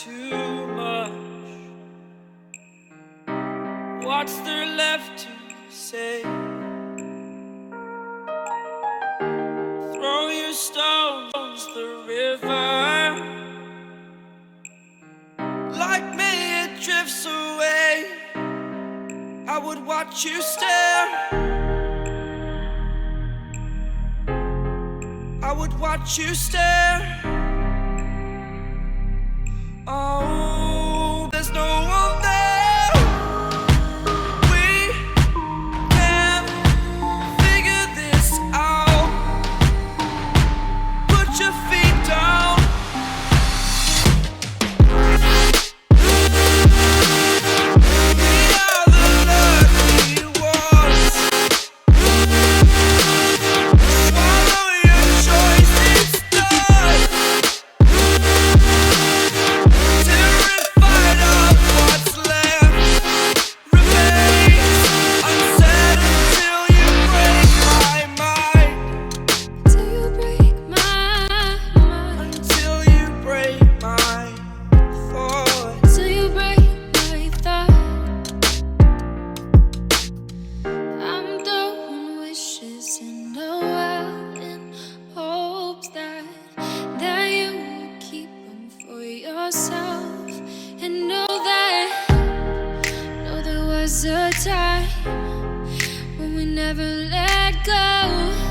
too much. What's there left to say? Throw your stones the river. Like me it drifts away. I would watch you stare. I would watch you stare. Oh, there's no one there. We can figure this out. Put your feet down. We are the lucky ones. Swallow your choice, it's done. Terrified of what's left remains unsaid until you break my mind. Till you break my mind. Until you break my thoughts. Till you break my thought. I'm throwing wishes in the well in hopes that you will keep them for yourself. And know there was a time when we never let go.